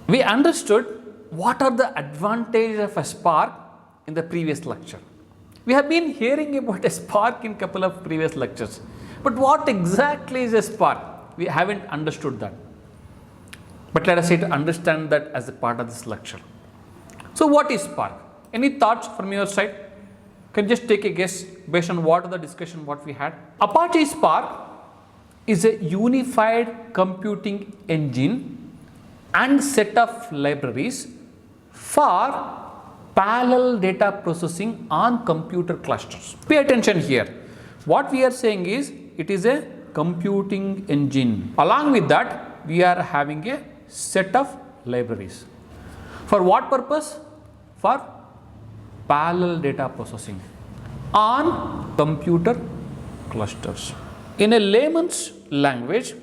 We understood what are the advantages of a Spark in the previous lecture. We have been hearing about a Spark in a couple of previous lectures. But what exactly is a Spark? We haven't understood that. But let us try to understand that as a part of this lecture. So what is Spark? Any thoughts from your side? Can you just take a guess based on what the discussion what we had? Apache Spark is a unified computing engine and set of libraries for parallel data processing on computer clusters. Pay attention here. What we are saying is it is a computing engine. Along with that, we are having a set of libraries. For what purpose? For parallel data processing on computer clusters. In a layman's language,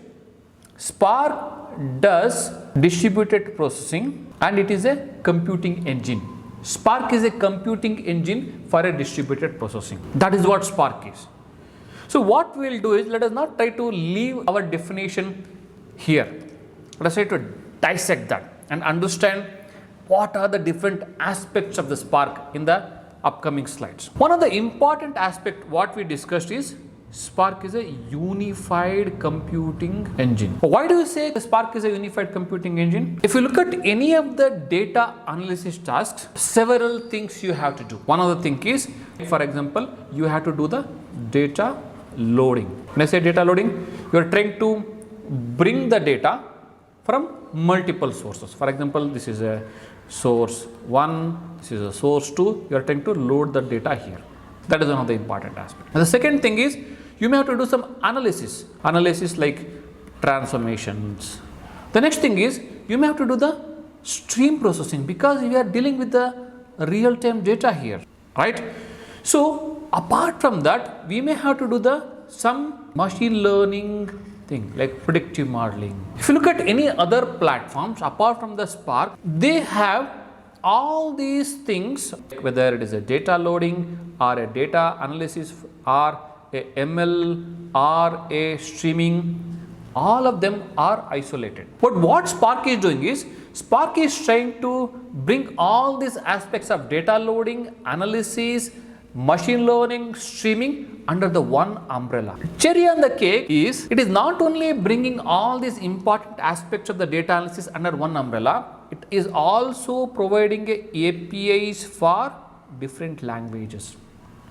Spark does distributed processing and it is a computing engine. Spark is a computing engine for a distributed processing. That is what Spark is. So what we will do is, let us not try to leave our definition here. Let us try to dissect that and understand what are the different aspects of the Spark in the upcoming slides. One of the important aspect what we discussed is Spark is a unified computing engine. Why do you say Spark is a unified computing engine? If you look at any of the data analysis tasks, several things you have to do. One of the things is, for example, you have to do the data loading. When I say data loading, you are trying to bring the data from multiple sources. For example, this is a source 1, this is a source 2, you are trying to load the data here. That is one of the important aspects. And the second thing is, you may have to do some analysis like transformations. The next thing is, you may have to do the stream processing because we are dealing with the real-time data here, right? So apart from that, we may have to do some machine learning thing like predictive modeling. If you look at any other platforms apart from the Spark, they have all these things, whether it is a data loading or a data analysis or a ML or a streaming, all of them are isolated. But what Spark is doing is, Spark is trying to bring all these aspects of data loading, analysis, machine learning, streaming under the one umbrella. Cherry on the cake is, it is not only bringing all these important aspects of the data analysis under one umbrella, it is also providing APIs for different languages.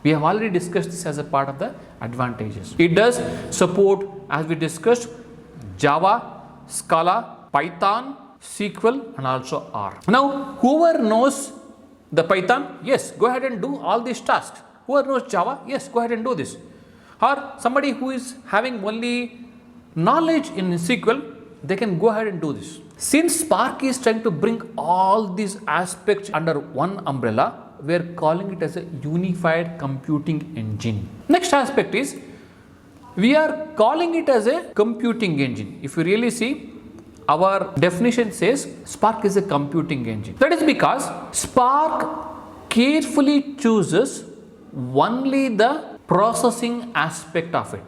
We have already discussed this as a part of the advantages. It does support, as we discussed, Java, Scala, Python, SQL and also R. Now, whoever knows the Python, yes, go ahead and do all these tasks. Whoever knows Java, yes, go ahead and do this. Or somebody who is having only knowledge in SQL, they can go ahead and do this. Since Spark is trying to bring all these aspects under one umbrella, we are calling it as a unified computing engine. Next aspect is, we are calling it as a computing engine. If you really see, our definition says Spark is a computing engine. That is because Spark carefully chooses only the processing aspect of it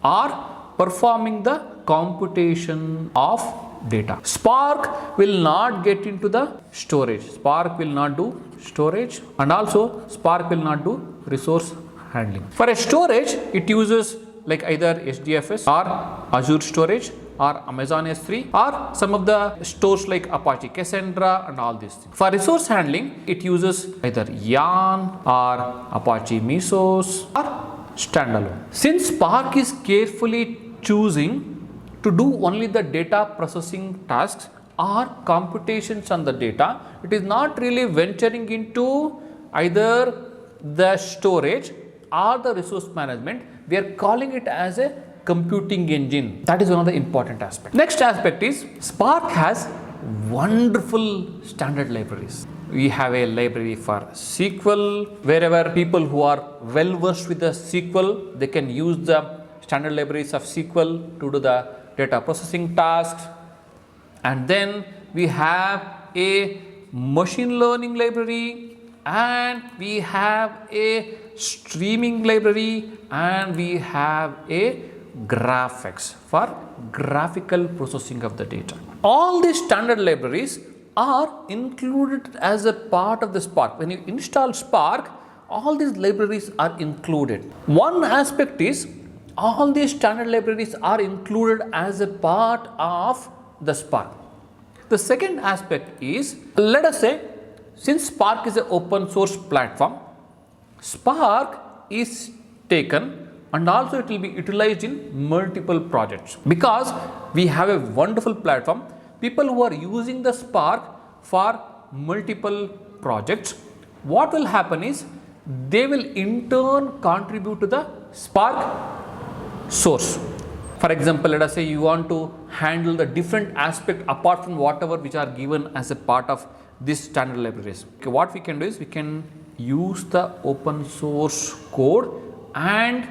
or performing the computation of data. Spark will not get into the storage. Spark will not do storage and also Spark will not do resource handling. For a storage, it uses like either HDFS or Azure storage or Amazon S3 or some of the stores like Apache Cassandra and all these things. For resource handling, it uses either Yarn or Apache Mesos or standalone. Since Spark is carefully choosing to do only the data processing tasks or computations on the data, it is not really venturing into either the storage or the resource management. We are calling it as a computing engine. That is one of the important aspects. Next aspect is, Spark has wonderful standard libraries. We have a library for SQL. Wherever people who are well versed with the SQL, they can use the standard libraries of SQL to do the data processing tasks. And then we have a machine learning library, and we have a streaming library, and we have a graphics for graphical processing of the data. All these standard libraries are included as a part of the Spark. When you install Spark, all these libraries are included. One aspect is all these standard libraries are included as a part of the Spark. The second aspect is, let us say, since Spark is an open source platform, Spark is taken and also it will be utilized in multiple projects because we have a wonderful platform. People who are using the Spark for multiple projects, what will happen is they will in turn contribute to the Spark source. For example, let us say you want to handle the different aspect apart from whatever which are given as a part of this standard libraries. Okay, what we can do is we can use the open source code and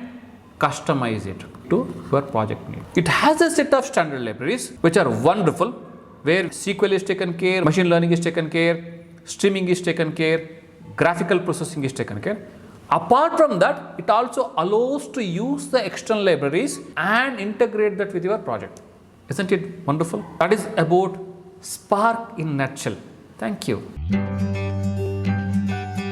customize it to your project need. It has a set of standard libraries which are wonderful, where SQL is taken care, machine learning is taken care, streaming is taken care, graphical processing is taken care. Apart from that, it also allows to use the external libraries and integrate that with your project. Isn't it wonderful? That is about Spark in a nutshell. Thank you.